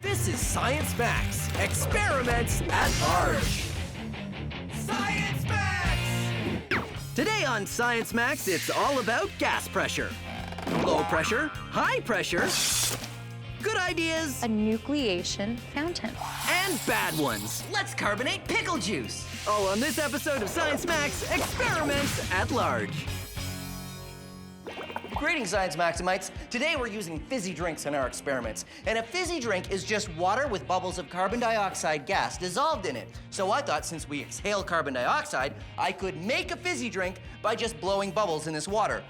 This is Science Max, Experiments at Large. Science Max! Today on Science Max, it's all about gas pressure. Low pressure, high pressure, good ideas, A nucleation fountain. and bad ones. Let's carbonate pickle juice. All on this episode of Science Max, Experiments at Large. Greetings, Science Maximites. Today we're using fizzy drinks in our experiments. And a fizzy drink is just water with bubbles of carbon dioxide gas dissolved in it. So I thought since we exhale carbon dioxide, I could make a fizzy drink by just blowing bubbles in this water.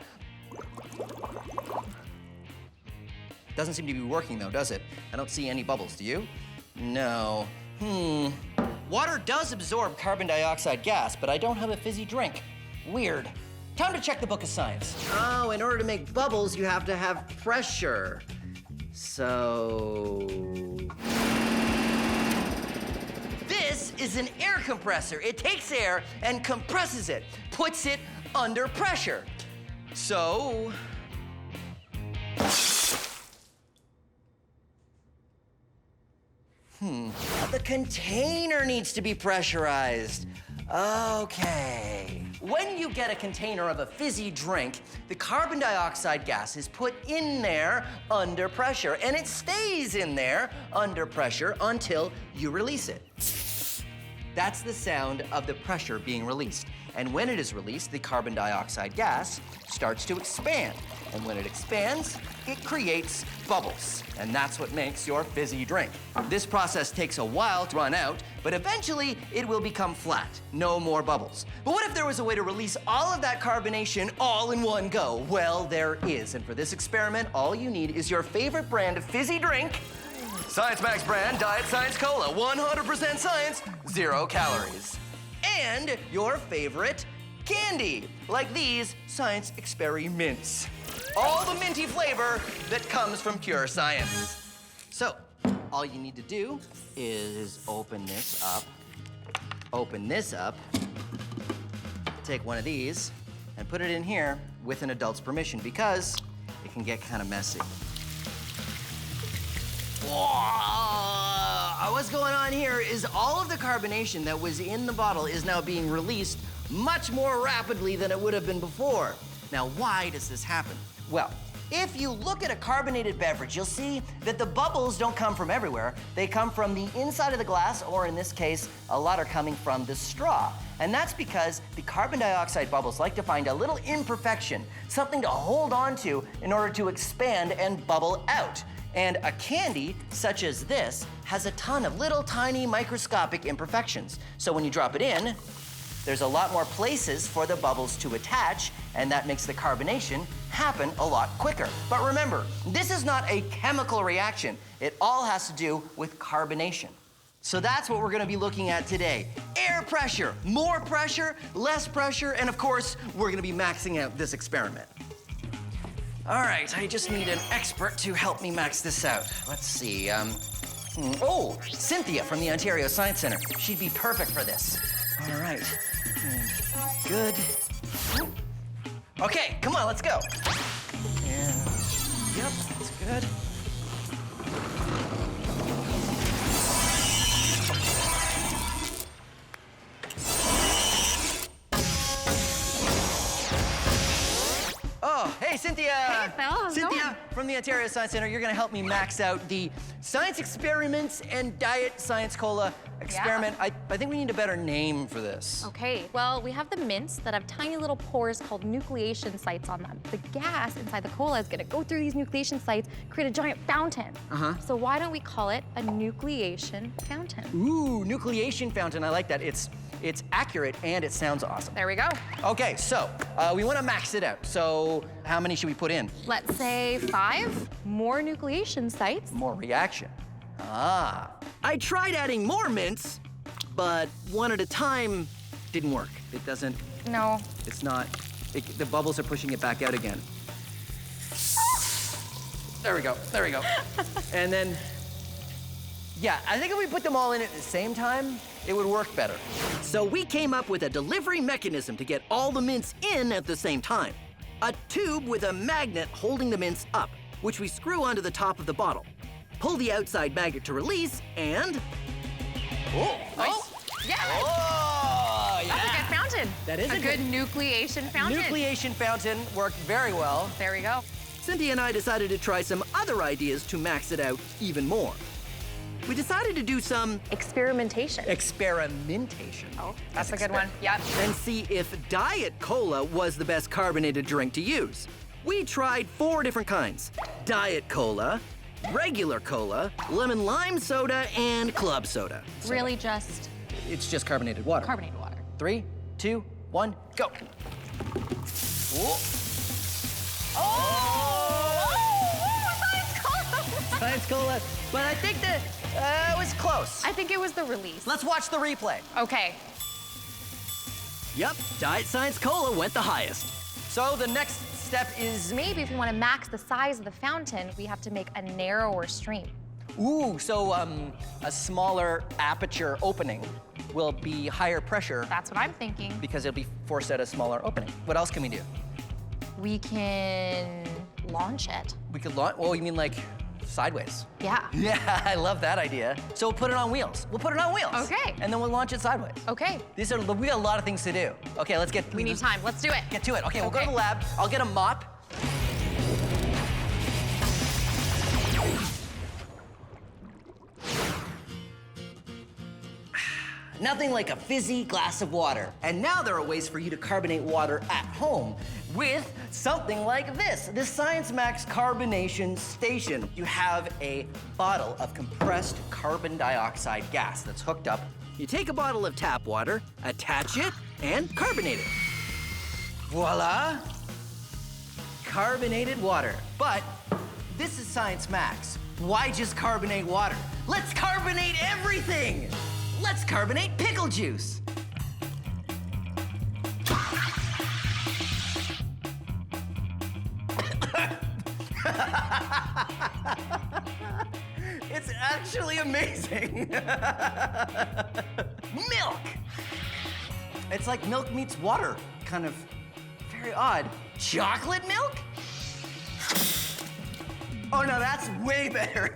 Doesn't seem to be working though, does it? I don't see any bubbles, do you? No. Water does absorb carbon dioxide gas, but I don't have a fizzy drink. Weird. Time to check the book of science. Oh, in order to make bubbles, you have to have pressure. So... This is an air compressor. It takes air and compresses it, puts it under pressure. So... The container needs to be pressurized. Okay. When you get a container of a fizzy drink, the carbon dioxide gas is put in there under pressure, and it stays in there under pressure until you release it. That's the sound of the pressure being released. And when it is released, the carbon dioxide gas starts to expand. And when it expands, it creates bubbles. And that's what makes your fizzy drink. This process takes a while to run out, but eventually it will become flat. No more bubbles. But what if there was a way to release all of that carbonation all in one go? Well, there is. And for this experiment, all you need is your favorite brand of fizzy drink, Science Max brand Diet Science Cola, 100% science, 0 calories. And your favorite candy, like these Science Experiments. All the minty flavor that comes from pure science. So, all you need to do is open this up, take one of these, and put it in here with an adult's permission because it can get kind of messy. What's going on here is all of the carbonation that was in the bottle is now being released much more rapidly than it would have been before. Now, why does this happen? Well, if you look at a carbonated beverage, you'll see that the bubbles don't come from everywhere. They come from the inside of the glass, or in this case, a lot are coming from the straw. And that's because the carbon dioxide bubbles like to find a little imperfection, something to hold on to in order to expand and bubble out. And a candy, such as this, has a ton of little tiny microscopic imperfections. So when you drop it in, there's a lot more places for the bubbles to attach, and that makes the carbonation happen a lot quicker. But remember, this is not a chemical reaction. It all has to do with carbonation. So that's what we're gonna be looking at today. Air pressure, more pressure, less pressure, and of course, we're gonna be maxing out this experiment. All right, I just need an expert to help me max this out. Let's see, oh, Cynthia from the Ontario Science Center. She'd be perfect for this. All right, good. Okay, come on, let's go. And, yep, that's good. Oh, hey, Cynthia. Hey, Phil, how's it Cynthia going? from the Ontario Science Center, you're gonna help me max out the Science Experiments and Diet Science Cola experiment. Yeah. I think we need a better name for this. Okay, well, we have the mints that have tiny little pores called nucleation sites on them. The gas inside the cola is gonna go through these nucleation sites, create a giant fountain. So why don't we call it a nucleation fountain? Ooh, nucleation fountain, I like that. It's accurate and it sounds awesome. There we go. Okay, so we wanna max it out. So how many should we put in? Let's say 5 more nucleation sites. More reaction. Ah. I tried adding more mints, but one at a time didn't work. It doesn't, No. it's not, the bubbles are pushing it back out again. There we go, there we go. And then, yeah, I think if we put them all in at the same time, it would work better. So we came up with a delivery mechanism to get all the mints in at the same time. A tube with a magnet holding the mints up, which we screw onto the top of the bottle. pull the outside magnet to release, and... Oh, nice. Oh, yeah. Oh, yeah. That's a good fountain. That is a good nucleation fountain. Nucleation fountain worked very well. There we go. Cynthia and I decided to try some other ideas to max it out even more. We decided to do some Experimentation. Experimentation. Oh, that's a good one. Yep. and see if Diet Cola was the best carbonated drink to use. We tried 4 different kinds: Diet Cola, regular cola, lemon lime soda, and club soda. Really just It's just carbonated water. carbonated water. 3, 2, 1, go. Oh. Science Cola! Science Cola. But I think that it was close. I think it was the release. Let's watch the replay. Okay. Yep, Diet Science Cola went the highest. So the next step is... Maybe if we want to max the size of the fountain, we have to make a narrower stream. Ooh, so a smaller aperture opening will be higher pressure That's what I'm thinking. because it'll be forced at a smaller opening. What else can we do? We can launch it. We could launch, oh, you mean like sideways? Yeah. Yeah, I love that idea. So we'll put it on wheels. We'll put it on wheels. Okay. And then we'll launch it sideways. Okay. We got a lot of things to do. Okay, let's get... We need time. Let's do it. Get to it. Okay, we'll go to Okay. the lab. I'll get a mop. Nothing like a fizzy glass of water. And now there are ways for you to carbonate water at home with something like this Science Max Carbonation Station. You have a bottle of compressed carbon dioxide gas that's hooked up. You take a bottle of tap water, attach it, and carbonate it. Voila! Carbonated water. But this is Science Max. Why just carbonate water? Let's carbonate everything! Let's carbonate pickle juice. It's actually amazing. Milk! It's like milk meets water, kind of very odd. Chocolate milk? Oh no, that's way better.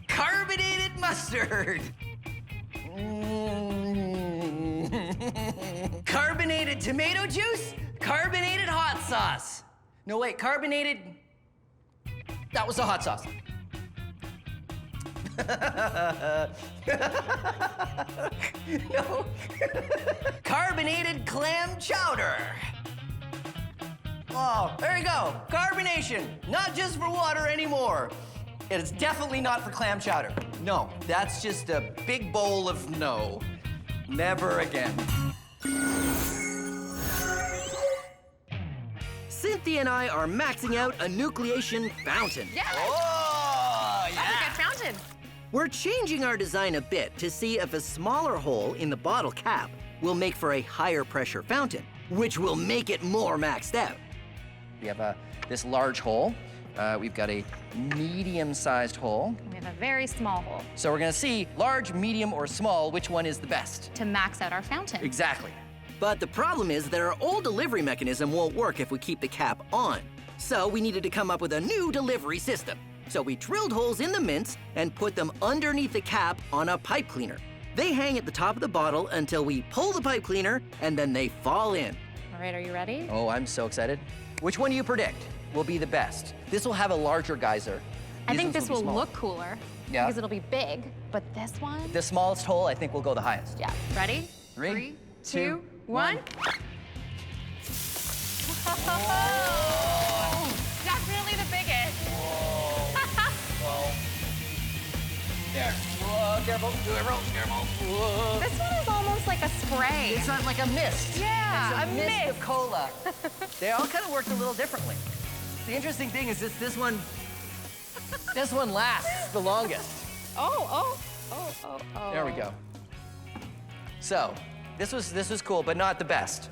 Carbonated mustard. Carbonated tomato juice? Carbonated hot sauce. No, wait, carbonated... That was the hot sauce. No. Carbonated clam chowder. Oh, there you go. Carbonation, not just for water anymore. It is definitely not for clam chowder. No, that's just a big bowl of no. Never again. Cynthia and I are maxing out a nucleation fountain. Yeah. Oh, That's a good fountain. We're changing our design a bit to see if a smaller hole in the bottle cap will make for a higher pressure fountain, which will make it more maxed out. We have this large hole. We've got a medium-sized hole. We have a very small hole So we're gonna see large, medium, or small, which one is the best. to max out our fountain. Exactly. But the problem is that our old delivery mechanism won't work if we keep the cap on. So we needed to come up with a new delivery system. So we drilled holes in the mints and put them underneath the cap on a pipe cleaner. They hang at the top of the bottle until we pull the pipe cleaner, and then they fall in. All right, are you ready? Oh, I'm so excited. Which one do you predict will be the best? This will have a larger geyser. I These think ones this be will smaller. look cooler Yeah. because it'll be big, but this one? The smallest hole, I think, will go the highest. Yeah. Ready? Three, 2, two, 1. Oh, definitely the biggest. There. Whoa, careful, careful, careful. Whoa. This one is almost like a spray. It's not like a mist. Yeah, it's a mist of cola. They all kind of worked a little differently. The interesting thing is this one lasts the longest. Oh. There we go. So, this was cool, but not the best.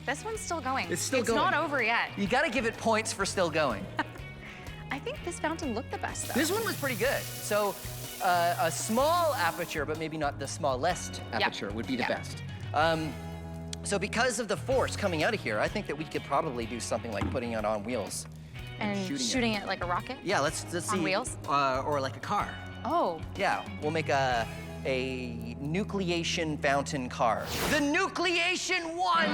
This one's still going. It's still It's going. not over yet. You gotta give it points for still going. I think this fountain looked the best, though. This one was pretty good. So, a small aperture, but maybe not the smallest aperture would be the best. So because of the force coming out of here, I think that we could probably do something like putting it on wheels And shooting it like a rocket? Yeah, let's see. On wheels? Or like a car. Oh. Yeah, we'll make a nucleation fountain car. The Nucleation 1!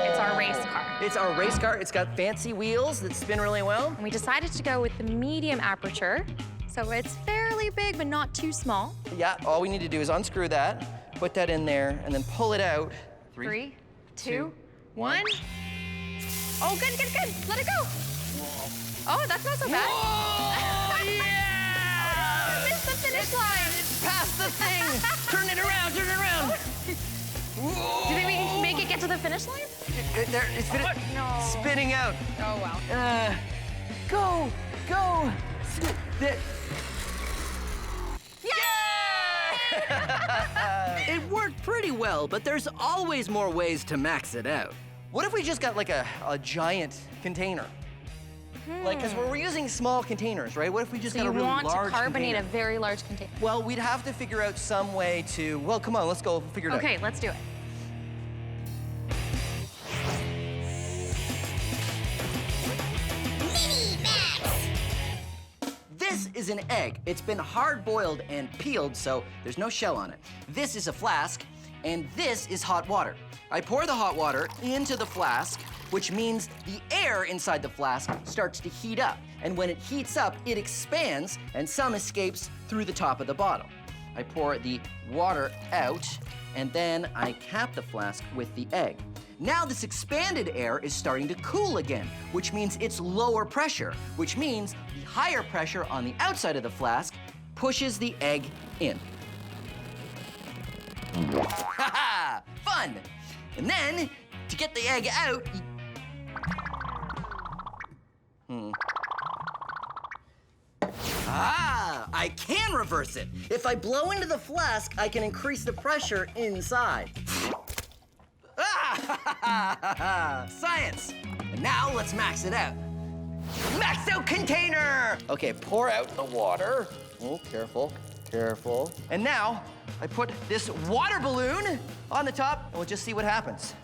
It's our race car. It's our race car. It's got fancy wheels that spin really well. And we decided to go with the medium aperture. So it's fairly big, but not too small. Yeah, all we need to do is unscrew that, put that in there, and then pull it out. Three, two, one. Oh, good, good, good. Let it go. Whoa. Oh, that's not so bad. Whoa, yeah! Oh, missed the finish line. It's past the thing. Turn it around, turn it around. Did we make it get to the finish line? There, it's spinning out. Oh, wow. Go. It worked pretty well, but there's always more ways to max it out. What if we just got like a giant container? Like, because we're using small containers, right? What if we just got a really large container? So you want to carbonate container? a very large container? Well, we'd have to figure out some way to, well, come on, let's go figure it out. Okay, let's do it. This is an egg. It's been hard-boiled and peeled, so there's no shell on it. This is a flask, and this is hot water. I pour the hot water into the flask, which means the air inside the flask starts to heat up. And when it heats up, it expands, and some escapes through the top of the bottle. I pour the water out, and then I cap the flask with the egg. Now this expanded air is starting to cool again, which means it's lower pressure, which means the higher pressure on the outside of the flask pushes the egg in. Ha-ha! Fun! And then, to get the egg out, I can reverse it. If I blow into the flask, I can increase the pressure inside. Science! And now let's max it out. Max out container! Okay, pour out the water. Oh, careful, careful. And now, I put this water balloon on the top, and we'll just see what happens.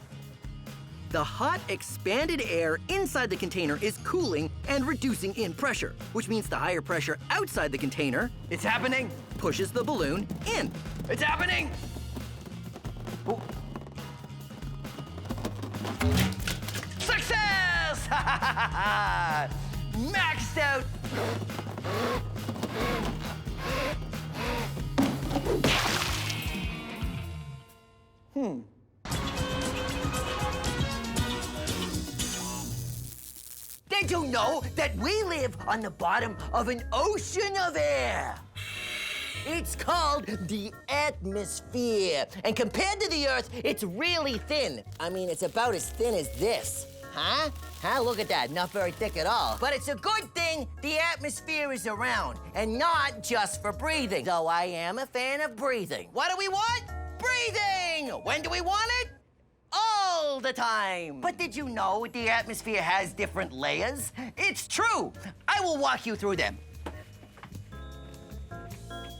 The hot, expanded air inside the container is cooling and reducing in pressure, which means the higher pressure outside the container It's happening. pushes the balloon in. It's happening. Ooh. Success! Maxed out. Did you know that we live on the bottom of an ocean of air? It's called the atmosphere. And compared to the Earth, it's really thin. I mean, it's about as thin as this. Huh? Look at that, not very thick at all. But it's a good thing the atmosphere is around, and not just for breathing. Though I am a fan of breathing. What do we want? Breathing! When do we want it? All the time. But did you know the atmosphere has different layers? It's true. I will walk you through them.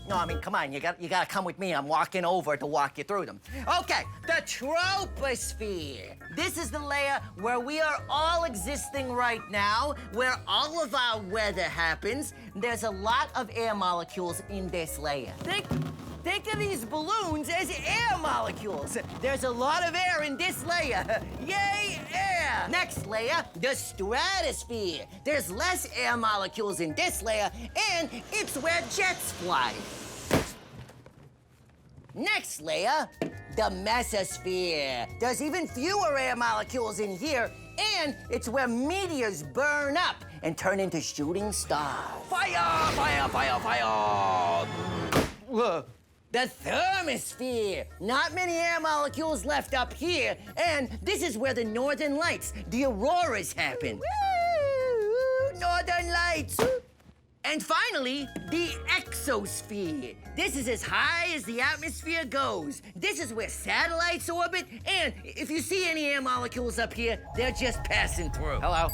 No, I mean, come on, you gotta come with me. I'm walking over to walk you through them. Okay, the troposphere. This is the layer where we are all existing right now, where all of our weather happens. There's a lot of air molecules in this layer. Think of these balloons as air molecules. There's a lot of air in this layer. Yay, air! Next layer, the stratosphere. There's less air molecules in this layer, and it's where jets fly. Next layer, the mesosphere. There's even fewer air molecules in here, and it's where meteors burn up and turn into shooting stars. Fire, fire, fire, fire! Whoa. The thermosphere. Not many air molecules left up here, and this is where the northern lights, the auroras, happen. Woo! Northern lights. And finally, the exosphere. This is as high as the atmosphere goes. This is where satellites orbit, and if you see any air molecules up here, they're just passing through. Hello.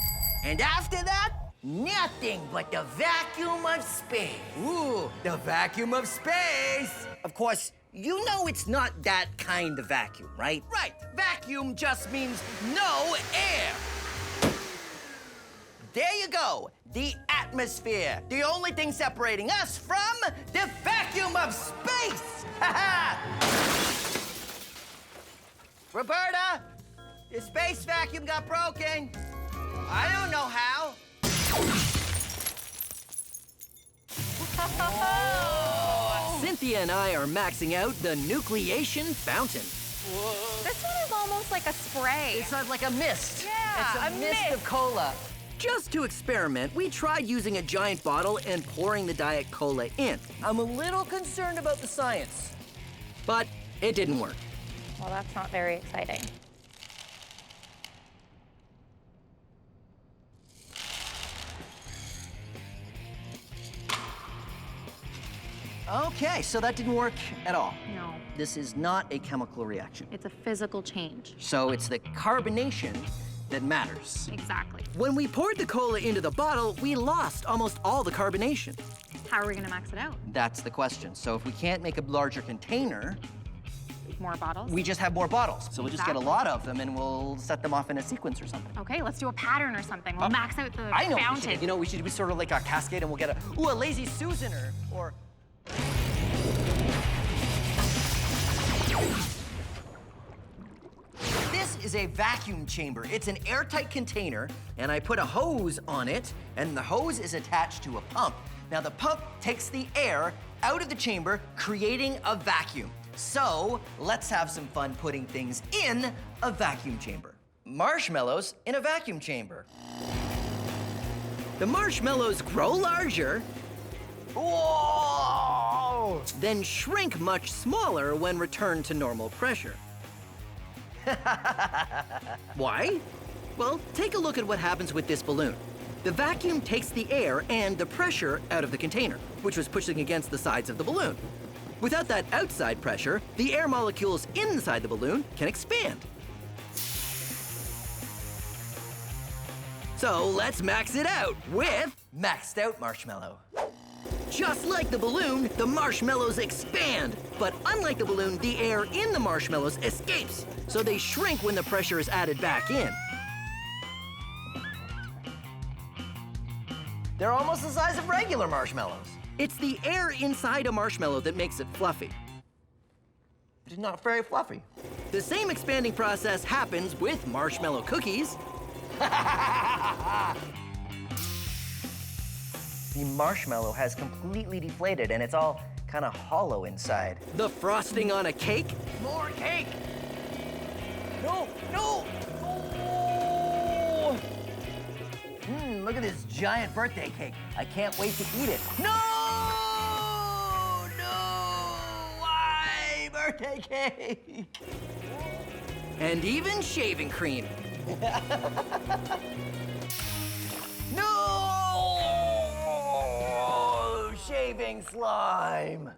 And after that, nothing but the vacuum of space. Ooh, the vacuum of space. Of course, you know it's not that kind of vacuum, right? Right. Vacuum just means no air. there you go. The atmosphere. The only thing separating us from the vacuum of space. Roberta, the space vacuum got broken. I don't know how. Cynthia and I are maxing out the Nucleation fountain. This one is almost like a spray. It's like a mist. Yeah, it's a mist of cola. Just to experiment, we tried using a giant bottle and pouring the Diet Cola in. I'm a little concerned about the science. But it didn't work. Well, that's not very exciting. Okay, so that didn't work at all. No, This is not a chemical reaction. it's a physical change. So it's the carbonation that matters. Exactly. When we poured the cola into the bottle, we lost almost all the carbonation. How are we gonna max it out? That's the question. So if we can't make a larger container, More bottles? we just have more bottles. So we'll just get a Exactly. lot of them and we'll set them off in a sequence or something. Okay, let's do a pattern or something. We'll max out the I know what we fountain. should do. You know, we should be sort of like a cascade and we'll get a lazy Susan or This is a vacuum chamber. It's an airtight container, and I put a hose on it, and the hose is attached to a pump. Now, the pump takes the air out of the chamber, creating a vacuum. So, let's have some fun putting things in a vacuum chamber. Marshmallows in a vacuum chamber. The marshmallows grow larger, Whoa! then shrink much smaller when returned to normal pressure. Why? Well, take a look at what happens with this balloon. The vacuum takes the air and the pressure out of the container, which was pushing against the sides of the balloon. Without that outside pressure, the air molecules inside the balloon can expand. So let's max it out with, Maxed out marshmallow. just like the balloon, the marshmallows expand. But unlike the balloon, the air in the marshmallows escapes, so they shrink when the pressure is added back in. They're almost the size of regular marshmallows. It's the air inside a marshmallow that makes it fluffy. It's not very fluffy. The same expanding process happens with marshmallow cookies, The marshmallow has completely deflated and it's all kind of hollow inside. the frosting on a cake, More cake! No, no! Oh! Look at this giant birthday cake. I can't wait to eat it. No! No! Why birthday cake? and even shaving cream. No! Shaving slime.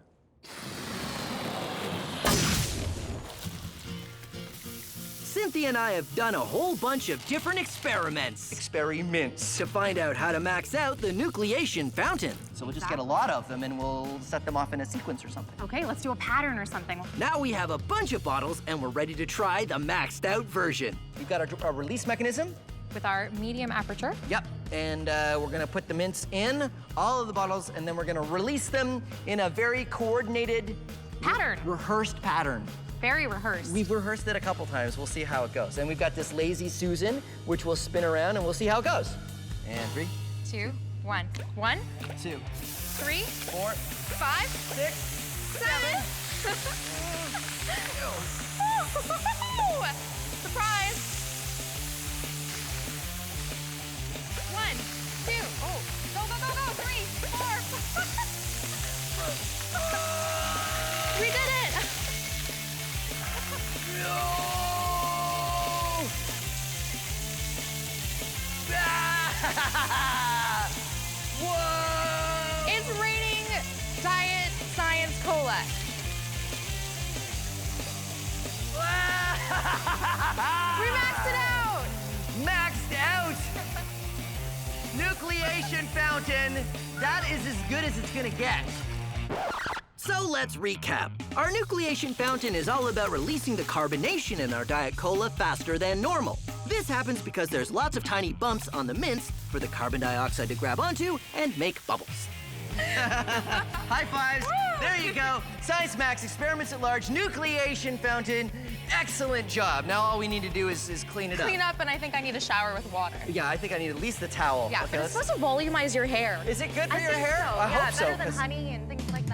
Cynthia and I have done a whole bunch of different experiments Experiments. to find out how to max out the Nucleation fountain. So we'll just get a lot of them and we'll set them off in a sequence or something. Okay, let's do a pattern or something. Now we have a bunch of bottles and we're ready to try the maxed out version. We've got our release mechanism. With our medium aperture. Yep, and we're gonna put the mints in all of the bottles and then we're gonna release them in a very coordinated, Pattern. rehearsed pattern. Very rehearsed. We've rehearsed it a couple times. We'll see how it goes. And we've got this lazy Susan, which will spin around and we'll see how it goes. And 3, 2, 1. 1, 2, 3, 4, 5, 6, 7. Surprise! 1, 2. Oh, go, go, go, go. 3, 4. We did it! Whoa! It's raining Diet Science Cola. We maxed it out! Maxed out! Nucleation fountain. That is as good as it's gonna get. So let's recap. Our Nucleation fountain is all about releasing the carbonation in our Diet Cola faster than normal. This happens because there's lots of tiny bumps on the mints for the carbon dioxide to grab onto and make bubbles. High fives. There you go. Science Max, Experiments at Large, Nucleation Fountain. Excellent job. Now all we need to do is clean it up. Clean up, and I think I need a shower with water. Yeah, I think I need at least the towel. Yeah, okay, but it's supposed to volumize your hair. Is it good for your think hair? So. I yeah, hope so. better than honey and things like